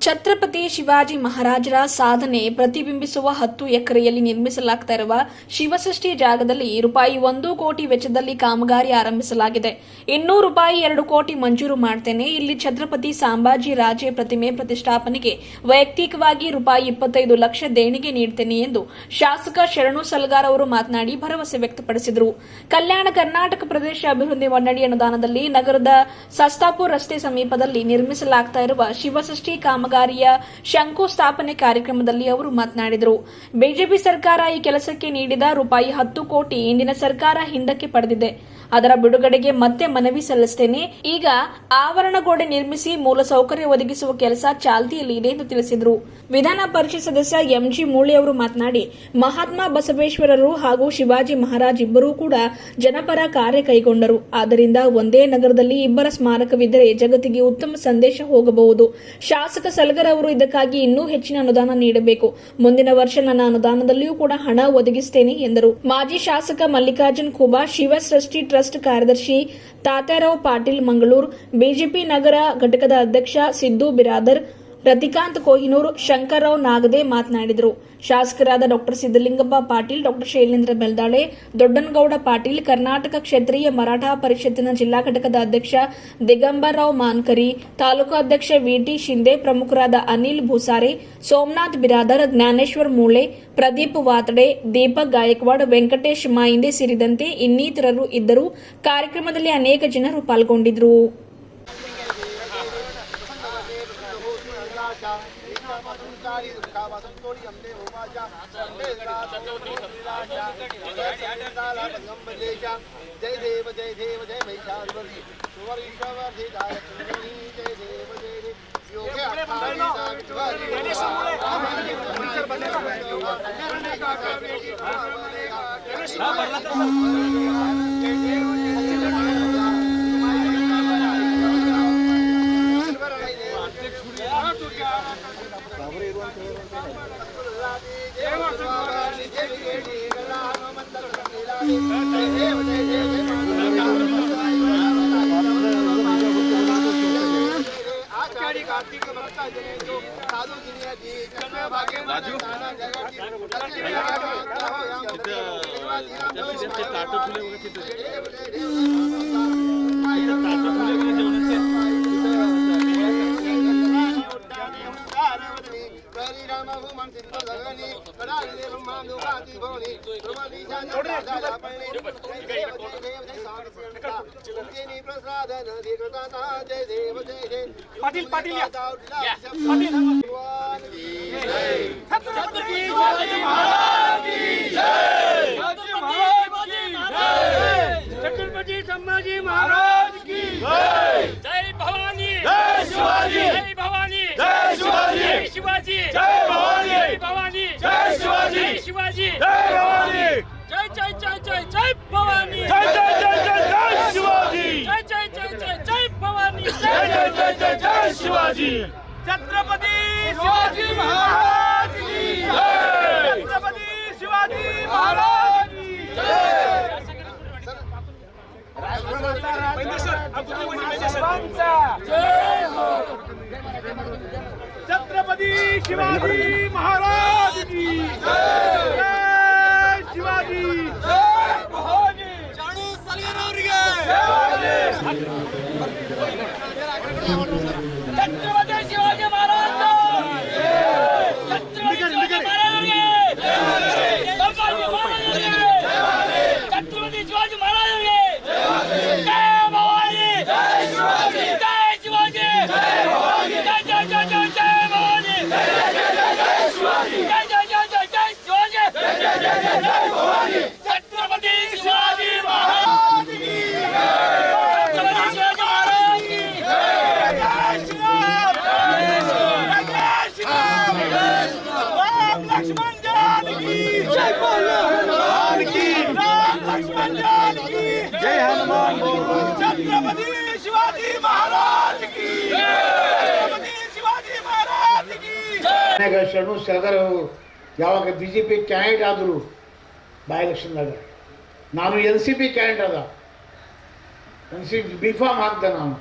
ಛತ್ರಪತಿ ಶಿವಾಜಿ ಮಹಾರಾಜರ ಸಾಧನೆ ಪ್ರತಿಬಿಂಬಿಸುವ 10 ಎಕರೆಯಲ್ಲಿ ನಿರ್ಮಿಸಲಾಗುತ್ತಿರುವ ಶಿವಸೃಷ್ಟಿ ಜಾಗದಲ್ಲಿ ರೂಪಾಯಿ 1 ಕೋಟಿ ವೆಚ್ಚದಲ್ಲಿ ಕಾಮಗಾರಿ ಆರಂಭಿಸಲಾಗಿದೆ. ಇನ್ನೂ ರೂಪಾಯಿ 2 ಕೋಟಿ ಮಂಜೂರು ಮಾಡ್ತೇನೆ. ಇಲ್ಲಿ ಛತ್ರಪತಿ ಸಂಭಾಜಿ ರಾಜೇ ಪ್ರತಿಮೆ ಪ್ರತಿಷ್ಠಾಪನೆಗೆ ವೈಯಕ್ತಿಕವಾಗಿ ರೂಪಾಯಿ 25 ಲಕ್ಷ ದೇಣಿಗೆ ನೀಡುತ್ತೇನೆ ಎಂದು ಶಾಸಕ ಶರಣು ಸಲಗಾರ್ ಅವರು ಮಾತನಾಡಿ ಭರವಸೆ ವ್ಯಕ್ತಪಡಿಸಿದರು. ಕಲ್ಯಾಣ ಕರ್ನಾಟಕ ಪ್ರದೇಶ ಅಭಿವೃದ್ಧಿ ಮಂಡಳಿ ಅನುದಾನದಲ್ಲಿ ನಗರದ ಸಸ್ತಾಪುರ ರಸ್ತೆ ಸಮೀಪದಲ್ಲಿ ನಿರ್ಮಿಸಲಾಗುತ್ತಿರುವ ಶಿವಸೃಷ್ಟಿ ಕಾಮಗಾರಿಯ ಶಂಕುಸ್ಥಾಪನೆ ಕಾರ್ಯಕ್ರಮದಲ್ಲಿ ಅವರು ಮಾತನಾಡಿದರು. ಬಿಜೆಪಿ ಸರ್ಕಾರ ಈ ಕೆಲಸಕ್ಕೆ ನೀಡಿದ ರೂಪಾಯಿ 10 ಕೋಟಿ ಇಂದಿನ ಸರ್ಕಾರ ಹಿಂದಕ್ಕೆ ಪಡೆದಿದೆ. ಅದರ ಬಿಡುಗಡೆಗೆ ಮತ್ತೆ ಮನವಿ ಸಲ್ಲಿಸುತ್ತೇನೆ. ಈಗ ಆವರಣಗೋಡೆ ನಿರ್ಮಿಸಿ ಮೂಲಸೌಕರ್ಯ ಒದಗಿಸುವ ಕೆಲಸ ಚಾಲ್ತಿಯಲ್ಲಿದೆ ಎಂದು ತಿಳಿಸಿದರು. ವಿಧಾನ ಪರಿಷತ್ ಸದಸ್ಯ ಎಂಜಿ ಮೂಳೆ ಅವರು ಮಾತನಾಡಿ, ಮಹಾತ್ಮ ಬಸವೇಶ್ವರರು ಹಾಗೂ ಶಿವಾಜಿ ಮಹಾರಾಜ್ ಇಬ್ಬರೂ ಕೂಡ ಜನಪರ ಕಾರ್ಯ ಕೈಗೊಂಡರು. ಆದ್ದರಿಂದ ಒಂದೇ ನಗರದಲ್ಲಿ ಇಬ್ಬರ ಸ್ಮಾರಕವಿದ್ದರೆ ಜಗತ್ತಿಗೆ ಉತ್ತಮ ಸಂದೇಶ ಹೋಗಬಹುದು. ಶಾಸಕ ಸಲಗರ್ ಅವರು ಇದಕ್ಕಾಗಿ ಇನ್ನೂ ಹೆಚ್ಚಿನ ಅನುದಾನ ನೀಡಬೇಕು. ಮುಂದಿನ ವರ್ಷ ನನ್ನ ಅನುದಾನದಲ್ಲಿಯೂ ಕೂಡ ಹಣ ಒದಗಿಸುತ್ತೇನೆ ಎಂದರು. ಮಾಜಿ ಶಾಸಕ ಮಲ್ಲಿಕಾರ್ಜುನ್ ಖೂಬಾ, ಶಿವಸೃಷ್ಟಿ ಟ್ರಸ್ಟ್ ಕಾರ್ಯದರ್ಶಿ ತಾತ್ಯಾರಾವ್ ಪಾಟೀಲ್ ಮಂಗಳೂರು, ಬಿಜೆಪಿ ನಗರ ಘಟಕದ ಅಧ್ಯಕ್ಷ ಸಿದ್ದು ಬಿರಾದರ್, ರತಿಕಾಂತ್ ಕೊಹಿನೂರ್, ಶಂಕರರಾವ್ ನಾಗದೆ ಮಾತನಾಡಿದರು. ಶಾಸಕರಾದ ಡಾ ಸಿದ್ದಲಿಂಗಪ್ಪ ಪಾಟೀಲ್, ಡಾ ಶೈಲೇಂದ್ರ ಬೆಲ್ದಾಳೆ, ದೊಡ್ಡನಗೌಡ ಪಾಟೀಲ್, ಕರ್ನಾಟಕ ಕ್ಷೇತ್ರೀಯ ಮರಾಠ ಪರಿಷತ್ತಿನ ಜಿಲ್ಲಾ ಘಟಕದ ಅಧ್ಯಕ್ಷ ದಿಗಂಬರರಾವ್ ಮಾನ್ಕರಿ, ತಾಲೂಕು ಅಧ್ಯಕ್ಷ ವಿಟಿ ಶಿಂದೆ, ಪ್ರಮುಖರಾದ ಅನಿಲ್ ಭೂಸಾರೆ, ಸೋಮನಾಥ್ ಬಿರಾದರ್, ಜ್ಞಾನೇಶ್ವರ್ ಮೂಳೆ, ಪ್ರದೀಪ್ ವಾತಡೆ, ದೀಪಕ್ ಗಾಯಕ್ವಾಡ್, ವೆಂಕಟೇಶ್ ಮಾಯಿಂದೆ ಸೇರಿದಂತೆ ಇನ್ನಿತರರು ಇದ್ದರು. ಕಾರ್ಯಕ್ರಮದಲ್ಲಿ ಅನೇಕ ಜನರು ಪಾಲ್ಗೊಂಡಿದ್ದರು. जय देव जय देव जय महिषासुरमर्दिनी सुवर्णवर्धिताय जय देव जय देव योगे पाटील पाटील या पाटील छत्रपति शिवाजी महाराज की जय, छत्रपति संभाजी महाराज की जय, जय भवानी जय शिवाजी, जय भवानी जय शिवाजी, जय शिवाजी जय भवानी, जय भवानी जय शिवाजी, जय शिवाजी जय भवानी, जय जय जय जय जय भवानी, जय जय जय जय जय शिवाजी, जय जय जय जय जय भवानी, जय जय जय जय जय शिवाजी, छत्रपति शिवाजी महाराज की जय, छत्रपति शिवाजी महाराज की जय. छत्रपति शिवाजी महाराज की जय, शिवाजी जय भवानी, शरणु सलगार ಅವರಿಗೆ छत्रपति शिवाजी महाराज छत्रपति शिवाजी महाराज जय भवानी, जय शिवाजी जय शिवाजी, जय भवानी जय जय जय जय जय भवानी, जय जय जय जय शिवाजी, जय जय जय जय जय शिवाजी, जय जय जय जय जय भवानी, छत्रपति शिवाजी महाराज की जय, छत्रपति शिवाजी महाराज की जय, जय श्री राम जय श्री राम, राम लक्ष्मण जानकी जय, हनुमान की राम लक्ष्मण जानकी जय, हनुमान छत्रपति शिवाजी महाराज की जय, छत्रपति शिवाजी महाराज की जय. ಶರಣು ಸಲಗಾರ್ ಯಾವಾಗ ಬಿಜೆಪಿ ಕ್ಯಾಂಡಿಡೇಟ್ ಆದರು ಬೈ ಎಲೆಕ್ಷನ್ದಾಗ, ನಾನು NCP ಕ್ಯಾಂಡಿಡೇಟ್ ಅದ, NCP ಬಿಫಾರ್ಮ್ ಹಾಕ್ದೆ ನಾನು.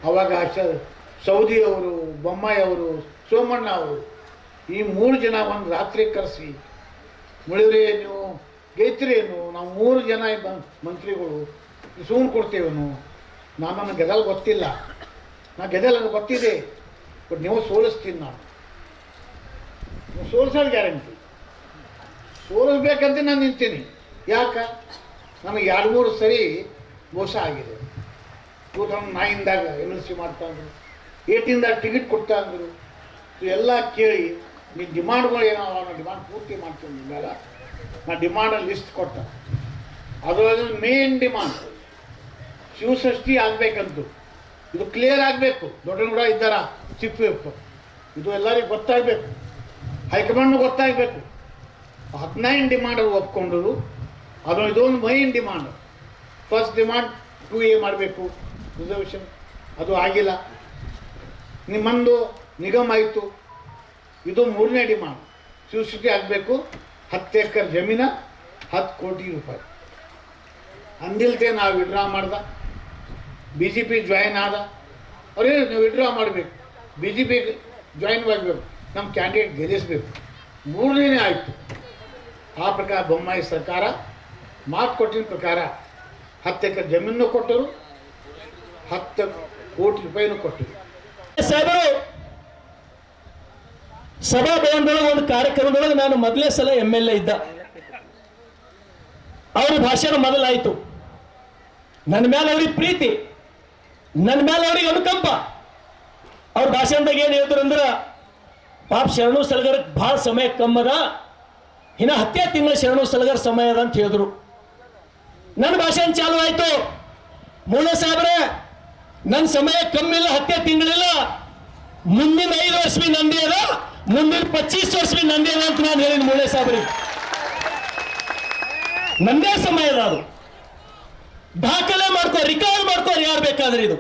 ಅವಾಗ ಸೌದಿ ಅವರು, ಬೊಮ್ಮಾಯಿ ಅವರು, ಸೋಮಣ್ಣ ಅವರು, ಈ 3 ಜನ ಒಂದು ರಾತ್ರಿ ಕರೆಸಿ ಮುಳಿದ್ರೆ ನೀವು ಗೆದ್ರೇನು, ನಾವು 3 ಜನ ಮಂತ್ರಿಗಳು ಸುಮ್ಮನೆ ಕೊಡ್ತೇವೇನು, ನನ್ನ ಗೆದಲ್ ಗೊತ್ತಿಲ್ಲ, ನಾ ಗೆದಲ್ ನನಗೆ ಗೊತ್ತಿದೆ, ಬಟ್ ನೀವು ಸೋಲಿಸ್ತೀನಿ, ನೀವು ಸೋಲಿಸೋದು ಗ್ಯಾರಂಟಿ, ಸೋಲಿಸ್ಬೇಕಂತ ನಾನು ನಿಂತೀನಿ. ಯಾಕೆ ನನಗೆ 2-3 ಸರಿ ಮೋಸ ಆಗಿದೆ. 2009ದಾಗ MLC ಮಾಡ್ತಾ ಅಂದರು, 18ದಾಗ ಟಿಕೆಟ್ ಕೊಡ್ತಾ ಅಂದರು. ಎಲ್ಲ ಕೇಳಿ ನಿಮ್ಮ ಡಿಮಾಂಡ್ಗಳು ಏನೋ ನಾನು ಡಿಮಾಂಡ್ ಪೂರ್ತಿ ಮಾಡ್ತೀನಿ. ಮೇಲೆ ನಾ ಡಿಮಾಂಡಲ್ಲಿ ಲಿಸ್ಟ್ ಕೊಟ್ಟ, ಅದರಲ್ಲಿ ಮೇನ್ ಡಿಮಾಂಡ್ ಶಿವಸೃಷ್ಟಿ ಆಗಬೇಕಂತು, ಇದು ಕ್ಲಿಯರ್ ಆಗಬೇಕು. ದೊಡ್ಡಗೌಡ ಇದ್ದಾರ ಚೀಫ್ ವಿಪ್, ಇದು ಎಲ್ಲರಿಗೂ ಗೊತ್ತಾಗಬೇಕು, ಹೈಕಮಾಂಡ್ ಗೊತ್ತಾಗಬೇಕು. 19 ಡಿಮಾಂಡ್ ಒಪ್ಕೊಂಡರು, ಇದೊಂದು main demand. First demand 2A ಮಾಡಬೇಕು ರಿಸರ್ವೇಷನ್, ಅದು ಆಗಿಲ್ಲ. ನಿಮ್ಮಂದು ನಿಗಮ ಆಯಿತು, ಇದು 3ನೇ ಡಿಮಾಂಡ್, ಶಿವಸೃಷ್ಟಿ ಆಗಬೇಕು. 10 ಎಕರೆ ಜಮೀನ, 10 ಕೋಟಿ ರೂಪಾಯಿ ಅಂದಿಲ್ತೆ ನಾವು ವಿಡ್ರಾ ಮಾಡ್ದ. BJP ಜಾಯಿನ್ ಆದ, ಅವ್ರು ಹೇಳಿ ನೀವು ವಿಡ್ರಾ ಮಾಡಬೇಕು, BJP ಜಾಯಿನ್ ಆಗಬೇಕು, ನಮ್ಮ ಕ್ಯಾಂಡಿಡೇಟ್ ಗೆಲ್ಲಿಸಬೇಕು. 3ನೇ ಆಯಿತು. ಆ ಪ್ರಕಾರ ಬೊಮ್ಮಾಯಿ ಸರ್ಕಾರ ಮಾತು ಕೊಟ್ಟಿನ ಪ್ರಕಾರ 10 ಎಕರೆ ಜಮೀನು ಕೊಟ್ಟರು, 10 ಕೋಟಿ ರೂಪಾಯಿನೂ ಕೊಟ್ಟರು. ಸಾಹೇಬರು ಸಭಾಭವನದೊಳಗೆ ಒಂದು ಕಾರ್ಯಕ್ರಮದೊಳಗೆ ನಾನು ಮೊದಲೇ ಸಲ MLA ಇದ್ದ. ಅವ್ರ ಭಾಷಣ ಮೊದಲಾಯಿತು. ನನ್ನ ಮೇಲೆ ಅವ್ರಿಗೆ ಪ್ರೀತಿ, ನನ್ನ ಮೇಲೆ ಅವ್ರಿಗೆ ಅನುಕಂಪ. ಅವ್ರ ಭಾಷಣದಾಗ ಏನು ಹೇಳಿದ್ರು ಅಂದ್ರೆ, ಪಾಪ ಶರಣು ಸಲಗರ್ ಭಾಳ ಸಮಯ ಕಮ್ಮದ, ಇನ್ನು 10 ತಿಂಗಳ ಶರಣು ಸಲಗರ್ ಸಮಯ ಅದ ಅಂತ ಹೇಳಿದ್ರು. ನನ್ನ ಭಾಷಣ ಚಾಲು ಆಯಿತು. ಮೂಲ ಸಾಹೇಬ್ರೆ, ನನ್ನ ಸಮಯ ಕಮ್ಮಿಲ್ಲ, 10 ತಿಂಗಳಿಲ್ಲ, ಮುಂದಿನ 5 ವರ್ಷ ಬಿ ನಂದಿ ಅದ, ಮುಂದಿನ 25 ವರ್ಷ ಬಿ ನಂದಿ ಅದ ಅಂತ ನಾನು ಹೇಳಿದ ಮೂಳೆ ಸಾಹೇಬ್ರಿಗೆ. ನಂದೇ ಸಮಯ ಅದ, ಅದು ದಾಖಲೆ ಮಾಡ್ಕೋ, ರಿಕಾರ್ಡ್ ಮಾಡ್ಕೋ, ಯಾರು ಬೇಕಾದ್ರೆ. ಇದು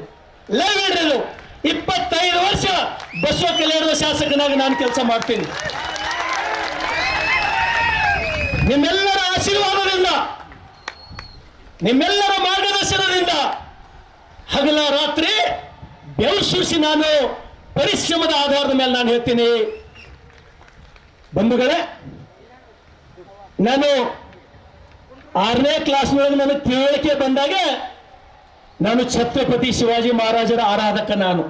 ಲೈವ್ ಇಡ್ರಿ. ಇದು 25 ವರ್ಷ ಬಸವ ಕಲ್ಯಾಣದ ಶಾಸಕನಾಗಿ ನಾನು ಕೆಲಸ ಮಾಡ್ತೀನಿ. ನಿಮ್ಮೆಲ್ಲರ ಆಶೀರ್ವಾದದಿಂದ, ನಿಮ್ಮೆಲ್ಲರ ಮಾರ್ಗದರ್ಶನದಿಂದ ಹಗಲ ರಾತ್ರಿ ಬೆವರು ಸುರಿಸಿ ನಾನು ಪರಿಶ್ರಮದ ಆಧಾರದ ಮೇಲೆ ನಾನು ಹೇಳ್ತೀನಿ. ಬಂಧುಗಳೇ, ನಾನು 6ನೇ ಕ್ಲಾಸ್ನೊಳಗೆ ನನಗೆ ತಿಳುವಳಿಕೆ ಬಂದಾಗ ನಾನು ಛತ್ರಪತಿ ಶಿವಾಜಿ ಮಹಾರಾಜರ ಆರಾಧಕ. ನಾನು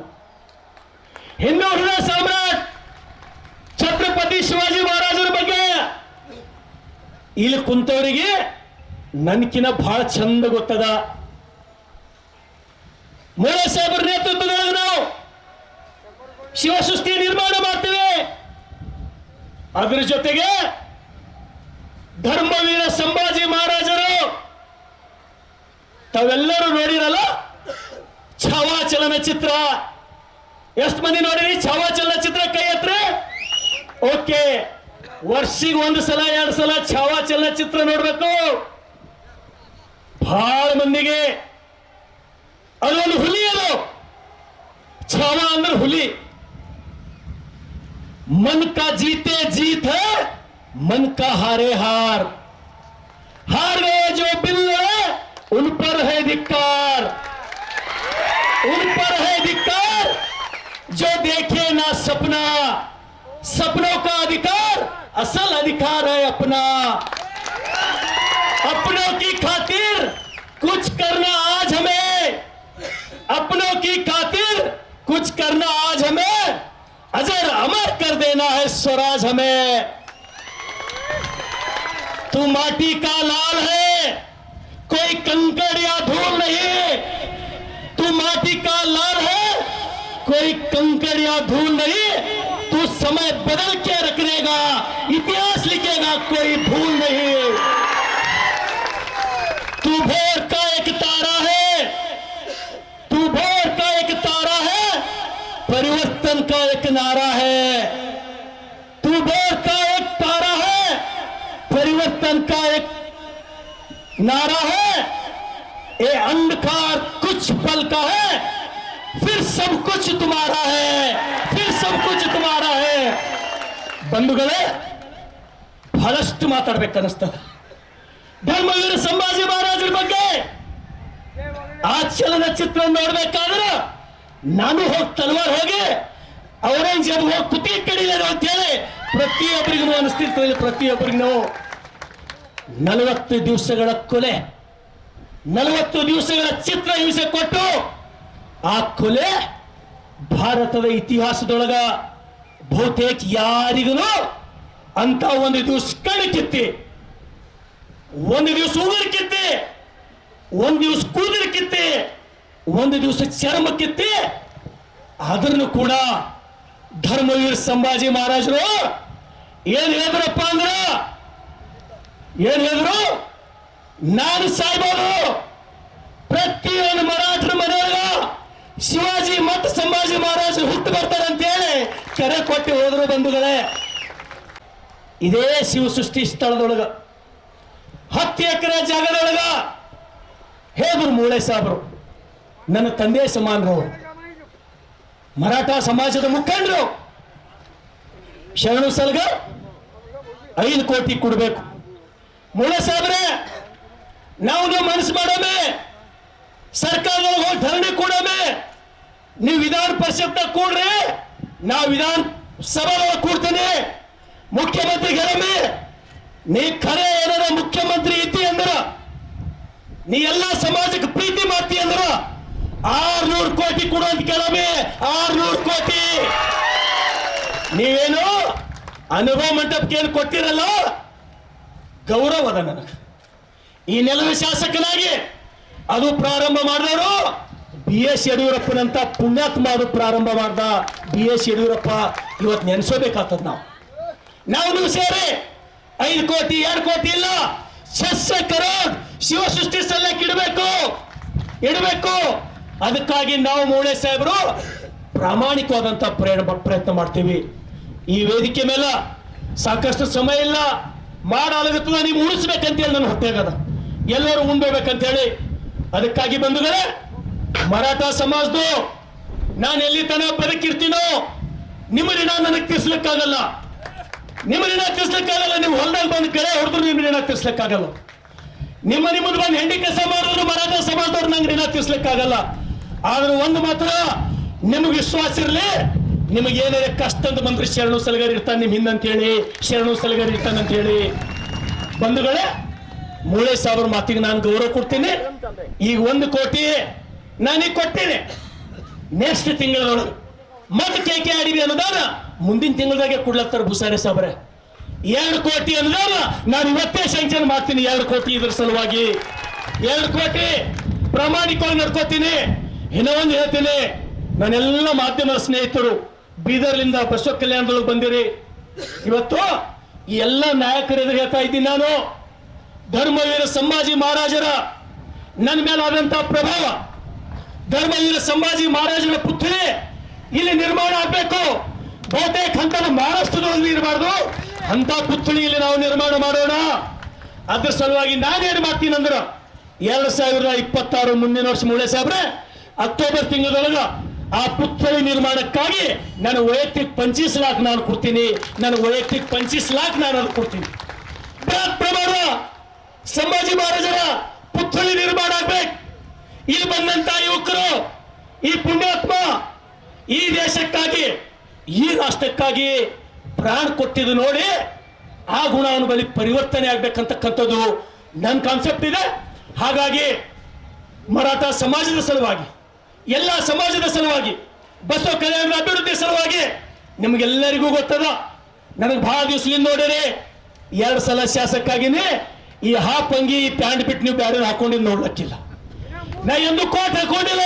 ಹಿಂದೂ ಹೃದಯ ಸಾಮ್ರಾಟ್ ಛತ್ರಪತಿ ಶಿವಾಜಿ ಮಹಾರಾಜರ ಬಗ್ಗೆ ಇಲ್ಲಿ ಕುಂತವರಿಗೆ ನನ್ಕಿನ ಬಹಳ ಚಂದ ಗೊತ್ತದ. ಮೂಲ ಸಾಹೇಬರ ನೇತೃತ್ವದೊಳಗೆ ನಾವು ಶಿವಸೃಷ್ಟಿ ನಿರ್ಮಾಣ ಮಾಡ್ತೇವೆ. ಅದರ ಜೊತೆಗೆ ಧರ್ಮವೀರ ಸಂಭಾಜಿ ಮಹಾರಾಜರು, ತಾವೆಲ್ಲರೂ ನೋಡಿರಲ್ಲ ಛಾವಾ ಚಲನಚಿತ್ರ. ಎಷ್ಟು ಮಂದಿ ನೋಡಿರಿ ಛಾವಾ ಚಲನಚಿತ್ರ? ಕೈ ಎತ್ರಿ. ಓಕೆ, ವರ್ಷಿಗೆ 1 ಸಲ 2 ಸಲ ಛಾವಾ ಚಲನಚಿತ್ರ ನೋಡ್ಬೇಕು. ಬಹಳ ಮಂದಿಗೆ ಅದೊಂದು ಹುಲಿ. ಅದು ಛಾವಾ ಅಂದ್ರೆ ಹುಲಿ. मन का जीते जीत है, मन का हारे हार, हार गए जो बिल्ले उन पर है धिक्कार, उन पर है धिक्कार जो देखे ना सपना, सपनों का अधिकार असल अधिकार है अपना, अपनों की खातिर कुछ करना आज हमें, अपनों की खातिर कुछ करना आज हमें, अजर अमर कर देना है स्वराज हमें। तू माटी का लाल है, कोई कंकड़ या धूल नहीं, तू माटी का लाल है, कोई कंकड़ या धूल नहीं, तू समय बदल के रख देगा, इतिहास लिखेगा कोई भूल नहीं। तू भोर का एक तारा है, तू भोर का एक तारा है, परिवर्तन का एक नारा है। तू भोर का एक तारा है, परिवर्तन का एक नारा है। ये अंधकार कुछ पल का है, फिर सब कुछ तुम्हारा है, फिर सब कुछ तुम्हारा है। ಬಂಧುಗಳೇ, ಬಹಳಷ್ಟು ಮಾತಾಡ್ಬೇಕನ್ನಿಸ್ತದೆ ಧರ್ಮವೀರ ಸಂಭಾಜಿ ಮಹಾರಾಜರ ಬಗ್ಗೆ. ಆ ಚಲನಚಿತ್ರ ನೋಡ್ಬೇಕಾದ್ರೆ ನಾನು ಹೋಗಿ ತಲವಾರ್ ಹೋಗಿ ಔರಂಗಜೇಬ್ ಹೋಗಿ ಕುತ್ತಿಗೆ ಕಡಿಲೇನು ಅಂತೇಳಿ ಪ್ರತಿಯೊಬ್ಬರಿಗೂ ಅನಿಸ್ತಿರ್ತದೆ. ಪ್ರತಿಯೊಬ್ಬರಿಗೂ 40 ದಿವಸಗಳ ಕೊಲೆ, 40 ದಿವಸಗಳ ಚಿತ್ರ ಹಿಂಸೆ ಕೊಟ್ಟು ಆ ಕೊಲೆ ಭಾರತದ ಇತಿಹಾಸದೊಳಗ ಬಹುತೇಕ ಯಾರಿಗೂ ಅಂತ ಒಂದು ದಿವಸ ಕಣ್ಣು ಕಿತ್ತಿ, ಒಂದು ದಿವಸ ಉಗುರು ಕಿತ್ತಿ, ಒಂದು ದಿವಸ ಕೂದಲು ಕಿತ್ತಿ, ಒಂದು ದಿವಸ ಚರ್ಮ ಕಿತ್ತಿ, ಅದನ್ನು ಕೂಡ ಧರ್ಮವೀರ ಸಂಭಾಜಿ ಮಹಾರಾಜರು ಏನ್ ಹೇಳಿದ್ರಪ್ಪ ಅಂದ್ರ ಏನ್ ಹೇಳಿದ್ರು, ನಾನು ಸಾಯ್ಬೋದು, ಪ್ರತಿಯೊಂದು ಮರಾಠರ ಮನೆಯೊಳಗ ಶಿವಾಜಿ ಮತ್ತು ಸಂಭಾಜಿ ಮಹಾರಾಜರು ಹುಟ್ಟು ಬರ್ತಾರೆ ಅಂತೇಳಿ ಕರೆ ಕೊಟ್ಟು ಹೋದ್ರು. ಬಂಧುಗಳೇ, ಇದೇ ಶಿವಸೃಷ್ಟಿ ಸ್ಥಳದೊಳಗ 10 ಎಕರೆ ಜಾಗದೊಳಗ ಹೇಳಿದ್ರು ಮೂಳೆ ಸಾಬ್ರು, ನನ್ನ ತಂದೆ ಸಮಾನರವರು, ಮರಾಠ ಸಮಾಜದ ಮುಖಂಡರು, ಶರಣು ಸಲ್ಗರ್ 5 ಕೋಟಿ ಕೊಡಬೇಕು. ಮೂಳೆ ಸಾಬ್ರೆ, ನಾವು ಮನಸ್ಸು ಮಾಡೋಮೆ, ಸರ್ಕಾರದೊಳಗೆ ಹೋಗಿ ಧರಣಿ ಕೊಡೋಮೆ, ನೀವು ವಿಧಾನ ಪರಿಷತ್ನಾಗ ಕೂಡ್ರಿ, ನಾವು ವಿಧಾನ ಸಭಾದೊಳಗೆ ಕೂಡ್ತೀನಿ, ಮುಖ್ಯಮಂತ್ರಿ ಗೆಳಮೆ, ನೀ ಖರೆ ಏನಾರ ಮುಖ್ಯಮಂತ್ರಿ ಇದ್ದಿ ಅಂದ್ರ, ನೀ ಎಲ್ಲಾ ಸಮಾಜಕ್ಕೆ ಪ್ರೀತಿ ಮಾಡ್ತಿ ಅಂದ್ರ 600 ಕೋಟಿ ಕೊಡುವಂತ ಕೆಲವೇ 600 ಕೋಟಿ. ನೀವೇನು ಅನುಭವ ಮಂಟಪಕ್ಕೆ ಏನು ಕೊಟ್ಟಿರಲ್ಲ, ಗೌರವ ಅದ ನನಗೆ. ಈ ನೆಲದ ಶಾಸಕನಾಗಿ ಅದು ಪ್ರಾರಂಭ ಮಾಡಿದವರು BS ಯಡಿಯೂರಪ್ಪನಂತ ಪುಣ್ಯಾತ್ಮ ಅದು ಪ್ರಾರಂಭ ಮಾಡ್ದ BS ಯಡಿಯೂರಪ್ಪ. ಇವತ್ತು ನೆನೆಸೋಬೇಕಾಗ್ತದ. ನಾವು ನೀವು ಸೇರಿ 5 ಕೋಟಿ 2 ಕೋಟಿ ಇಲ್ಲ, 600 ಕರೋಡ್ ಶಿವಸೃಷ್ಟಿ ಸಲ್ಲಕ್ಕೆ ಇಡಬೇಕು. ಅದಕ್ಕಾಗಿ ನಾವು ಮೂಳೆ ಸಾಹೇಬರು ಪ್ರಾಮಾಣಿಕವಾದಂತ ಪ್ರಯತ್ನ ಮಾಡ್ತೀವಿ. ಈ ವೇದಿಕೆ ಮೇಲೆ ಸಾಕಷ್ಟು ಸಮಯ ಇಲ್ಲ, ಮಾಡಾಲಾಗುತ್ತದ, ನೀವು ಉಳಿಸ್ಬೇಕಂತೇಳಿ ನನ್ನ ಹೊಟ್ಟೆಗದ, ಎಲ್ಲರೂ ಉಣ್ಬೇಕಂತೇಳಿ. ಅದಕ್ಕಾಗಿ ಬಂಧುಗಳೇ, ಮರಾಠ ಸಮಾಜದ್ದು ನಾನು ಎಲ್ಲಿ ತನ ಬದುಕಿರ್ತೀನೋ ನಿಮ್ಮ ಋಣ ನನಗೆ ತೀರ್ಸ್ಲಿಕ್ಕಾಗಲ್ಲ. ನೀವು ಹೊಲದಲ್ಲಿ ಬಂದು ಕೆರೆ ಹೊಡೆದ್ರು ನಿಮ್ಮ ಋಣ ತೀರ್ಸ್ಲಿಕ್ಕಾಗಲ್ಲ. ನಿಮ್ಮದು ಬಂದು ಹೆಂಡಿ ಕೆಲಸ ಮಾಡಿದ್ರು ಮರಾಠ ಸಮಾಜದವ್ರು ನಂಗೆ ಋಣ ತೀರ್ಸ್ಲಿಕ್ಕಾಗಲ್ಲ. ಆದ್ರೆ ಒಂದು ಮಾತ್ರ ನಿಮಗೆ ವಿಶ್ವಾಸ ಇರಲಿ, ನಿಮಗೆ ಏನಾರ ಕಷ್ಟ ಅಂತ ಬಂದ್ರೆ ಶರಣು ಸಲಗರ್ ಇರ್ತಾನೆ ನಿಮ್ ಹಿಂದಂತೇಳಿ, ಶರಣು ಸಲಗರ್ ಇರ್ತಾನಂತೇಳಿ. ಬಂಧುಗಳೇ, ಮೂಳೆ ಸಾಬ್ರ ಮಾತಿಗೆ ನಾನು ಗೌರವ ಕೊಡ್ತೀನಿ. ಈಗ 1 ಕೋಟಿ ನಾನೀಗ ಕೊಡ್ತೀನಿ. ನೆಕ್ಸ್ಟ್ ತಿಂಗಳೊಳಗೆ ಮತ್ತೆ KKRDB ಅನುದಾನ ಮುಂದಿನ ತಿಂಗಳದಾಗೆ ಕೊಡ್ಲತ್ತಾರ ಭೂಸಾರಿ ಸಾಬ್ರೆ. 2 ಕೋಟಿ ಅನುದಾನ ನಾನು ಇವತ್ತೇ ಸ್ಯಾಂಕ್ಷನ್ ಮಾಡ್ತೀನಿ. 2 ಕೋಟಿ ಇದ್ರ ಸಲುವಾಗಿ 2 ಕೋಟಿ ಪ್ರಾಮಾಣಿಕವಾಗಿ ನಡ್ಕೋತೀನಿ. ಇನ್ನೂ ಒಂದು ಹೇಳ್ತೀನಿ, ನಾನೆಲ್ಲ ಮಾಧ್ಯಮ ಸ್ನೇಹಿತರು ಬೀದರ್ಲಿಂದ ಬಸವ ಕಲ್ಯಾಣದೊಳಗೆ ಬಂದಿರಿ. ಇವತ್ತು ಈ ಎಲ್ಲ ನಾಯಕರ ಎದುರು ಹೇಳ್ತಾ ಇದ್ದೀನಿ, ನಾನು ಧರ್ಮವೀರ ಸಂಭಾಜಿ ಮಹಾರಾಜರ ನನ್ನ ಮೇಲೆ ಆದಂತಹ ಪ್ರಭಾವ, ಧರ್ಮವೀರ ಸಂಭಾಜಿ ಮಹಾರಾಜರ ಪುತ್ಥಳಿ ಇಲ್ಲಿ ನಿರ್ಮಾಣ ಆಗಬೇಕು. ಬಹುತೇಕ ಹಂತದ ಮಹಾರಾಷ್ಟ್ರದೊಳಗೆ ಇರಬಾರ್ದು, ಅಂತ ಪುತ್ಥಳಿ ಇಲ್ಲಿ ನಾವು ನಿರ್ಮಾಣ ಮಾಡೋಣ. ಅದ್ರ ಸಲುವಾಗಿ ನಾನೇನು ಮಾಡ್ತೀನಿ ಅಂದ್ರೆ 2026 ಮುಂದಿನ ವರ್ಷ ಮೂಳೆ ಸಾಹೇಬ್ರೆ ಅಕ್ಟೋಬರ್ ತಿಂಗಳೊಳಗ ಆ ಪುತ್ಥಳಿ ನಿರ್ಮಾಣಕ್ಕಾಗಿ ನಾನು ವೈಯಕ್ತಿಕ 25 ಲಕ್ಷ ನಾನು ಕೊಡ್ತೀನಿ. ನಾನು ವೈಯಕ್ತಿಕ 25 ಲಕ್ಷ ನಾನು ಅದು ಕೊಡ್ತೀನಿ. ಬೃಹತ್ ಪ್ರಮಾಣ ಸಂಭಾಜಿ ಮಹಾರಾಜರ ಪುತ್ಥಳಿ ನಿರ್ಮಾಣ ಆಗ್ಬೇಕು. ಇಲ್ಲಿ ಬಂದಂತ ಯುವಕರು, ಈ ಪುಣ್ಯಾತ್ಮ ಈ ದೇಶಕ್ಕಾಗಿ ಈ ರಾಷ್ಟ್ರಕ್ಕಾಗಿ ಪ್ರಾಣ ಕೊಟ್ಟಿದ್ದು ನೋಡಿ ಆ ಗುಣ ಅವನ ಬಳಿ ಪರಿವರ್ತನೆ ಆಗ್ಬೇಕಂತಕ್ಕಂಥದ್ದು ನನ್ನ ಕಾನ್ಸೆಪ್ಟ್ ಇದೆ. ಹಾಗಾಗಿ ಮರಾಠ ಸಮಾಜದ ಸಲುವಾಗಿ, ಎಲ್ಲ ಸಮಾಜದ ಸಲುವಾಗಿ, ಬಸವ ಕಲ್ಯಾಣದ ಅಭಿವೃದ್ಧಿ ಸಲುವಾಗಿ ನಿಮಗೆಲ್ಲರಿಗೂ ಗೊತ್ತದ, ನನಗೆ ಬಹಳ ದಿವಸದಿಂದ ನೋಡಿರಿ 2 ಸಲ ಶಾಸಕಾಗಿನೇ ಈ ಹಾಫ್ ಅಂಗಿ ಈ ಪ್ಯಾಂಟ್ ಬಿಟ್ಟು ನೀವು ಬ್ಯಾರೆ ಹಾಕೊಂಡಿದ್ದು ನೋಡ್ಲಕ್ಕಿಲ್ಲ. ನಾ ಎಂದು ಕೋಟ್ ಹಾಕೊಂಡಿಲ್ಲ,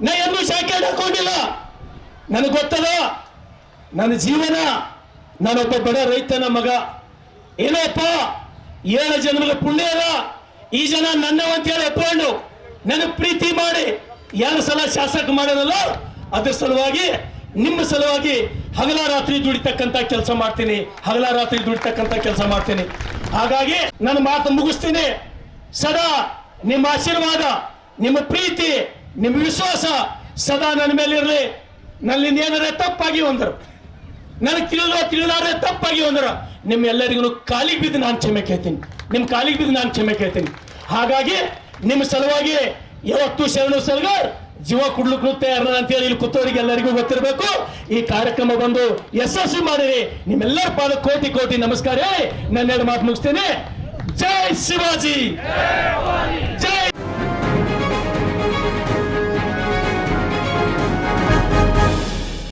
ನಾ ಎಂದು ಜಾಕೆಟ್ ಹಾಕೊಂಡಿಲ್ಲ. ನನಗೆ ಗೊತ್ತದ ನನ್ನ ಜೀವನ, ನಾನೊಬ್ಬ ಬಡ ರೈತನ ಮಗ. ಏನಪ್ಪ 7 ಜನ್ಮದ ಪುಣ್ಯ ಅದ, ಈ ಜನ ನನ್ನವಂತೇಳಿ ಒಪ್ಕೊಂಡು ನನಗೆ ಪ್ರೀತಿ ಮಾಡಿ 2 ಸಲ ಶಾಸಕ ಮಾಡಿರಲ್ಲ. ಅದ್ರ ಸಲುವಾಗಿ ನಿಮ್ಮ ಸಲುವಾಗಿ ಹಗಲ ರಾತ್ರಿ ದುಡಿತಕ್ಕಂತ ಕೆಲಸ ಮಾಡ್ತೀನಿ, ಹಾಗಾಗಿ ನನ್ನ ಮಾತು ಮುಗಿಸ್ತೀನಿ. ಸದಾ ನಿಮ್ಮ ಆಶೀರ್ವಾದ, ನಿಮ್ಮ ಪ್ರೀತಿ, ನಿಮ್ಮ ವಿಶ್ವಾಸ ಸದಾ ನನ್ನ ಮೇಲೆ ಇರಲಿ. ನನ್ನಿಂದ ಏನಾದ್ರೆ ತಪ್ಪಾಗಿ ಒಂದರು, ನನಗೆ ತಿಳಿದಾರೆ ತಪ್ಪಾಗಿ ಒಂದರು, ನಿಮ್ಮೆಲ್ಲರಿಗೂ ಕಾಲಿಗೆ ಬಿದ್ದು ನಾನು ಕ್ಷಮೆ ಕೇಳ್ತೀನಿ. ಹಾಗಾಗಿ ನಿಮ್ಮ ಸಲುವಾಗಿ ಯಾವತ್ತೂ ಶರಣು ಸಲ್ಗರ್ ಜೀವ ಕುಡ್ಲಿಕ್ಕೂ ತಯಾರ ಅಂತೇಳಿ ಇಲ್ಲಿ ಕೂತವರಿಗೆ ಎಲ್ಲರಿಗೂ ಗೊತ್ತಿರಬೇಕು. ಈ ಕಾರ್ಯಕ್ರಮ ಬಂದು ಯಶಸ್ವಿ ಮಾಡಿರಿ. ನಿಮ್ಮೆಲ್ಲರ ಪಾದ ಕೋಟಿ ಕೋಟಿ ನಮಸ್ಕಾರ. ನನ್ನೆರಡು ಮಾತು ಮುಗಿಸ್ತೇನೆ. ಜೈ ಶಿವಾಜಿ.